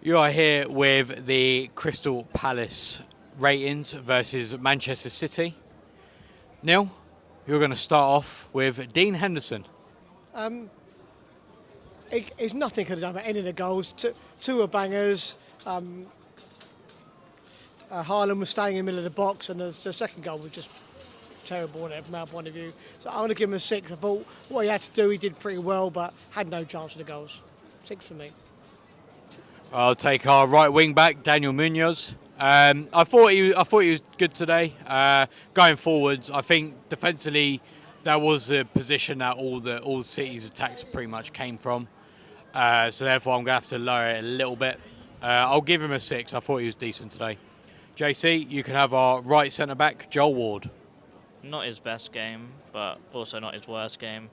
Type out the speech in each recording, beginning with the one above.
You are here with the Crystal Palace ratings versus Manchester City. Neil, you're going to start off with Dean Henderson. It's nothing could have done about any of the goals. Two were bangers. Haaland was staying in the middle of the box, and the second goal was just terrible from our point of view. So I'm going to give him a 6. I thought what he had to do, he did pretty well, but had no chance of the goals. 6 for me. I'll take our right wing back, Daniel Munoz. I thought he was good today. Going forwards, I think defensively, that was the position that all City's attacks pretty much came from. So therefore, I'm going to have to lower it a little bit. I'll give him a 6. I thought he was decent today. JC, you can have our right centre back, Joel Ward. Not his best game, but also not his worst game.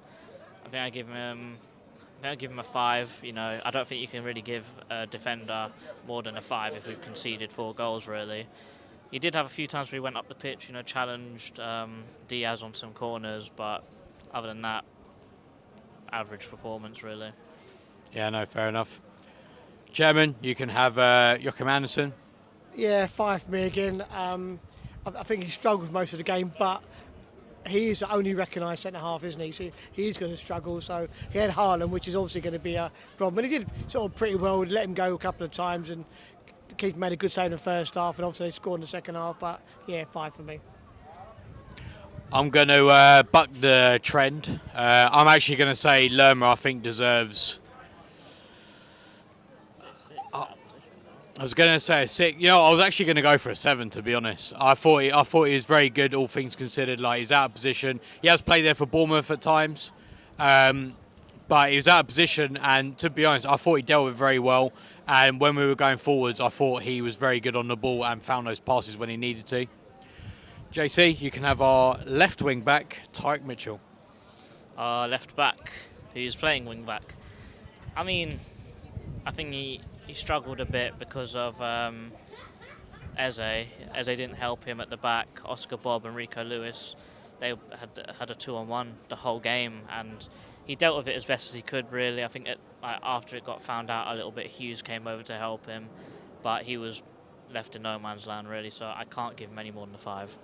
I think I give him a 5. You know, I don't think you can really give a defender more than a 5 if we've conceded 4 goals. Really, he did have a few times where he went up the pitch, challenged Diaz on some corners, but other than that, average performance really. Yeah, no, fair enough. Chairman, you can have Joachim Andersen. Yeah, 5 for me again. I think he struggled most of the game, but he is the only recognised centre-half, isn't he? So he's going to struggle. So he had Haaland, which is obviously going to be a problem. And he did sort of pretty well. Let him go a couple of times, and Keith made a good save in the first half, and obviously they scored in the second half. But yeah, 5 for me. I'm going to buck the trend. I'm actually going to say Lerma, I think, deserves... I was going to say a 6. I was actually going to go for a 7, to be honest. I thought he was very good, all things considered. Like, he's out of position. He has played there for Bournemouth at times, but he was out of position. And to be honest, I thought he dealt with it very well. And when we were going forwards, I thought he was very good on the ball and found those passes when he needed to. JC, you can have our left wing back, Tyreek Mitchell. Our left back, who's playing wing back. I mean, I think he struggled a bit because of Eze. Eze didn't help him at the back. Oscar Bob and Rico Lewis, they had a 2-on-1 the whole game, and he dealt with it as best as he could, really. I think after it got found out a little bit, Hughes came over to help him, but he was left in no man's land, really, so I can't give him any more than a 5.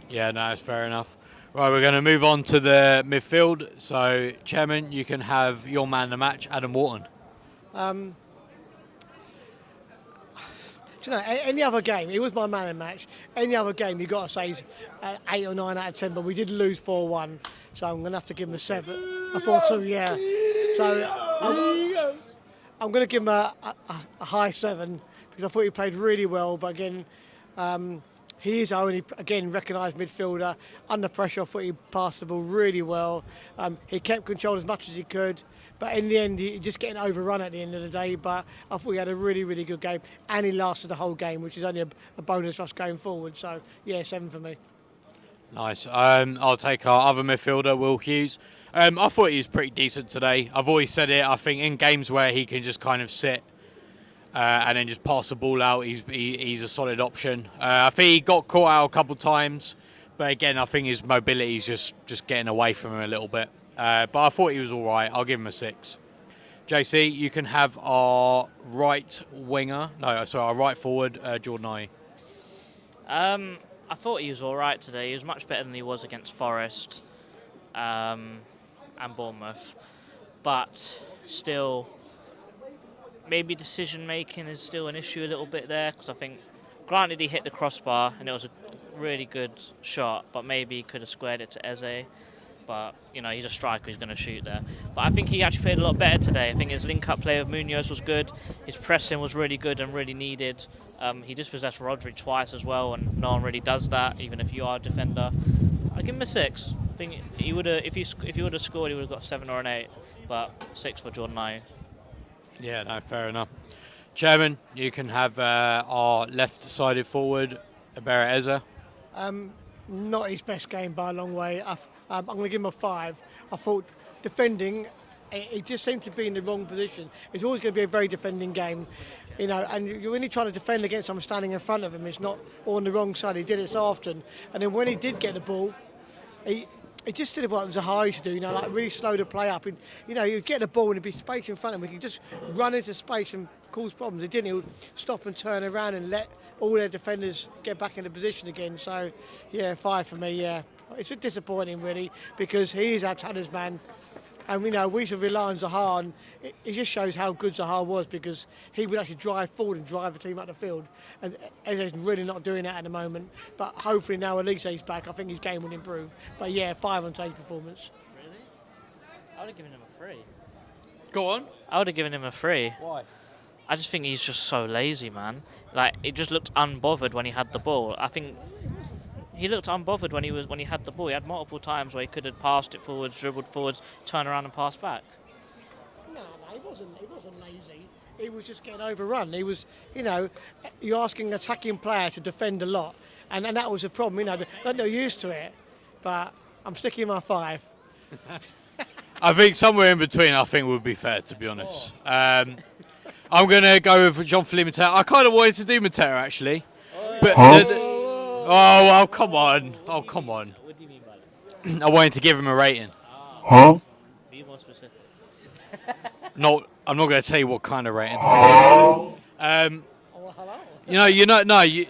Yeah, no, that's fair enough. Right, we're going to move on to the midfield. So, Chairman, you can have your man of the match, Adam Wharton. Do you know, any other game, he was my man of the match. Any other game, you've got to say he's 8 or 9 out of 10, but we did lose 4-1, so I'm going to have to give him a 7. I thought so, yeah. So I'm going to give him a high 7 because I thought he played really well, but again, he is only, again, recognised midfielder. Under pressure, I thought he passed the ball really well. He kept control as much as he could, but in the end, he just getting overrun at the end of the day. But I thought he had a really, really good game, and he lasted the whole game, which is only a bonus for us going forward. So, yeah, 7 for me. Nice. I'll take our other midfielder, Will Hughes. I thought he was pretty decent today. I've always said it. I think in games where he can just kind of sit and then just pass the ball out, he's a solid option. I think he got caught out a couple of times, but again, I think his mobility is just getting away from him a little bit. But I thought he was all right. I'll give him a 6. JC, you can have our right forward, Jordan Ayew. I thought he was all right today. He was much better than he was against Forest and Bournemouth, but still, maybe decision making is still an issue a little bit there, because I think, granted, he hit the crossbar and it was a really good shot, but maybe he could have squared it to Eze. But he's a striker, he's going to shoot there. But I think he actually played a lot better today. I think his link-up play with Munoz was good. His pressing was really good and really needed. He dispossessed Rodri twice as well, and no one really does that, even if you are a defender. I give him a 6. I think he would have, if he would have scored, he would have got 7 or an 8. But 6 for Jordan Ayew. Yeah, no, fair enough. Chairman, you can have our left-sided forward, Abera Eze. Not his best game by a long way. I'm going to give him a 5. I thought defending, it just seemed to be in the wrong position. It's always going to be a very defending game, and you're really trying to defend against someone standing in front of him. It's not on the wrong side. He did it so often. And then when he did get the ball, he It just did what Zaha used to do, like really slow the play up. And, you'd get the ball and there'd be space in front of him. He could just run into space and cause problems. He didn't. He would stop and turn around and let all their defenders get back into position again. So, yeah, 5 for me, yeah. It's a bit disappointing, really, because he is our talisman. And, we should rely on Zaha, and it just shows how good Zaha was, because he would actually drive forward and drive the team up the field. And Eze's really not doing that at the moment. But hopefully now Elise's back, I think his game will improve. But yeah, 5 on today's performance. Really? I would have given him a 3. Go on. I would have given him a 3. Why? I just think he's just so lazy, man. Like, it just looked unbothered when he had the ball. I think he looked unbothered when he had the ball. He had multiple times where he could have passed it forwards, dribbled forwards, turned around and passed back. No, he wasn't lazy. He was just getting overrun. He was, you're asking an attacking player to defend a lot, and that was the problem. They're not used to it. But I'm sticking my 5. I think somewhere in between, I think would be fair, to be honest. I'm going to go with Jean-Philippe Mateta. I kind of wanted to do Mateta, actually. But oh, well, come on. Oh, come on. What do you mean by that? I wanted to give him a rating. Be more specific. No, I'm not going to tell you what kind of rating. Do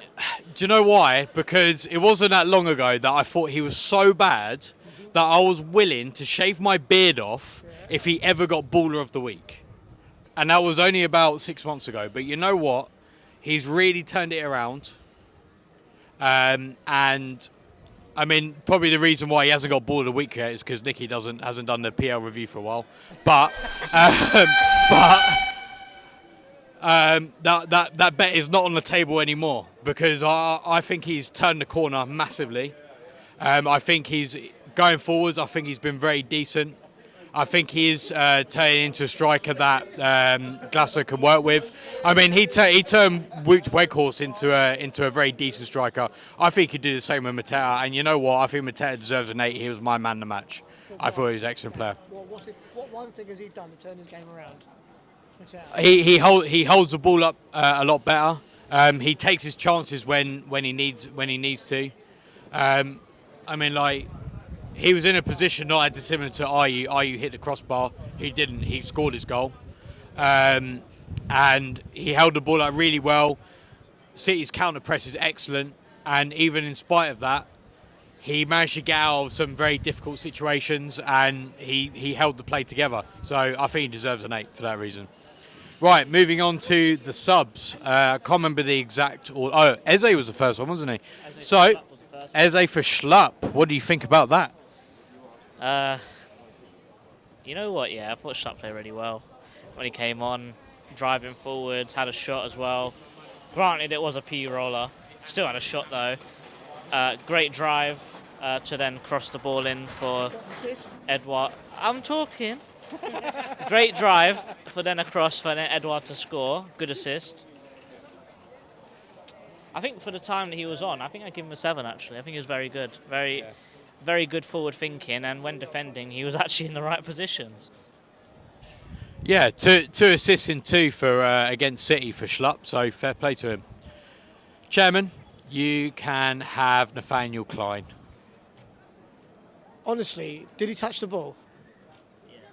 you know why? Because it wasn't that long ago that I thought he was so bad that I was willing to shave my beard off if he ever got Baller of the Week. And that was only about 6 months ago. But you know what? He's really turned it around. And I mean, probably the reason why he hasn't got Baller of the Week yet is because Nicky hasn't done the PL review for a while. But that bet is not on the table anymore, because I think he's turned the corner massively. I think he's going forwards. I think he's been very decent. I think he is turning into a striker that Glasser can work with. I mean, he turned Wout Weghorst into a very decent striker. I think he could do the same with Mateta. And you know what? I think Mateta deserves an 8. He was my man of the match. I thought he was an excellent player. What one thing has he done to turn his game around? He holds the ball up a lot better. He takes his chances when he needs to. I mean, like, he was in a position not dissimilar to Ayew hit the crossbar. He didn't. He scored his goal. And he held the ball up really well. City's counter press is excellent. And even in spite of that, he managed to get out of some very difficult situations, and he held the play together. So I think he deserves an 8 for that reason. Right, moving on to the subs. I can't remember the exact order. Oh, Eze was the first one, wasn't he? So, Eze for Schlupp. What do you think about that? You know what? Yeah, I thought Schlupp played really well when he came on, driving forwards, had a shot as well. Granted, it was a P roller. Still had a shot though. Great drive to then cross the ball in for Edouard. I'm talking. Great drive for then a cross for then Edouard to score. Good assist. I think for the time that he was on, I think I'd give him a 7 actually. I think he was very good. Very good forward thinking, and when defending, he was actually in the right positions. Yeah, two assists in 2 for against City for Schlupp, so fair play to him. Chairman, you can have Nathaniel Klein. Honestly, did he touch the ball?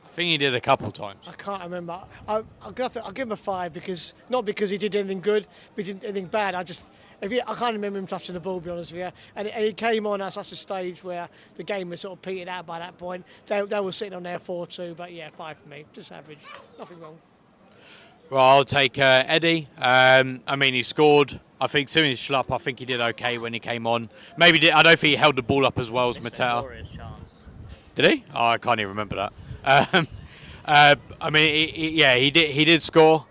I think he did a couple times. I can't remember. I'll give him a 5 because not because he did anything good, but he did anything bad. I can't remember him touching the ball, to be honest with you. And he came on at such a stage where the game was sort of petered out by that point. They were sitting on there 4-2, but yeah, 5 for me. Just average. Nothing wrong. Well, I'll take Eddie. I mean, he scored. I think similar to Schlupp, I think he did okay when he came on. I don't think he held the ball up as well as Mateta. Did he? Oh, I can't even remember that. I mean, he did score.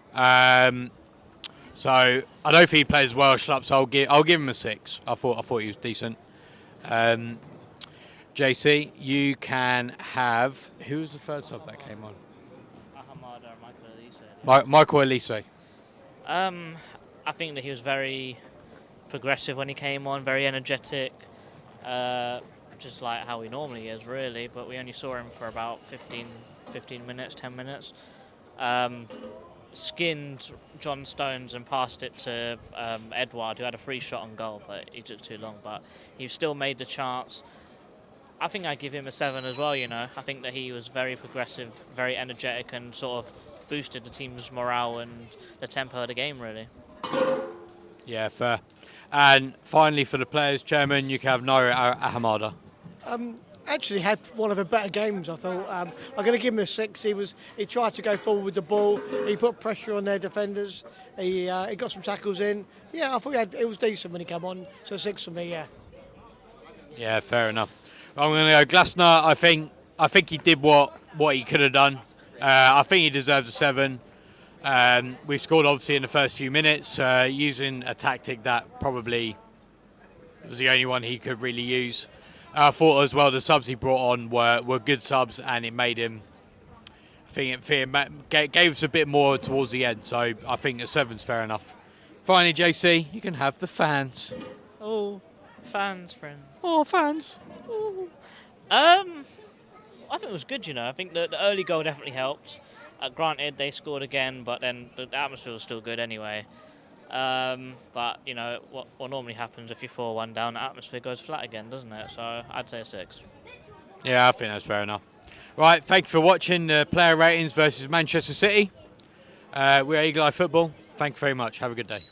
So I don't think he played as well as Schlupp, so I'll give him a 6. I thought he was decent. JC, you can have, who was the third sub that came on? Michael Elise. I think that he was very progressive when he came on, very energetic, just like how he normally is, really. But we only saw him for about 15 minutes, 10 minutes. Skinned John Stones and passed it to Edouard, who had a free shot on goal, but he took too long. But he still made the chance. I think I give him a 7 as well. You know, I think that he was very progressive, very energetic, and sort of boosted the team's morale and the tempo of the game. Really. Yeah, fair. And finally, for the players, Chairman, you can have Naira Ahamada. Actually had one of the better games, I thought. I'm going to give him a 6. He tried to go forward with the ball. He put pressure on their defenders. He got some tackles in. Yeah, I thought it was decent when he came on. So 6 for me, yeah. Yeah, fair enough. I'm going to go Glasner. I think he did what he could have done. I think he deserves a 7. We scored obviously in the first few minutes using a tactic that probably was the only one he could really use. I thought as well the subs he brought on were good subs, and it made him. I think it gave us a bit more towards the end, so I think a 7's fair enough. Finally, JC, you can have the fans. Oh, fans, friends. Oh, fans. Ooh. I think it was good. You know, I think the early goal definitely helped. Granted, they scored again, but then the atmosphere was still good anyway. But, you know, what normally happens if you're 4-1 down, the atmosphere goes flat again, doesn't it? So I'd say a 6. Yeah, I think that's fair enough. Right, thank you for watching the player ratings versus Manchester City. We're Eagle Eye Football. Thank you very much. Have a good day.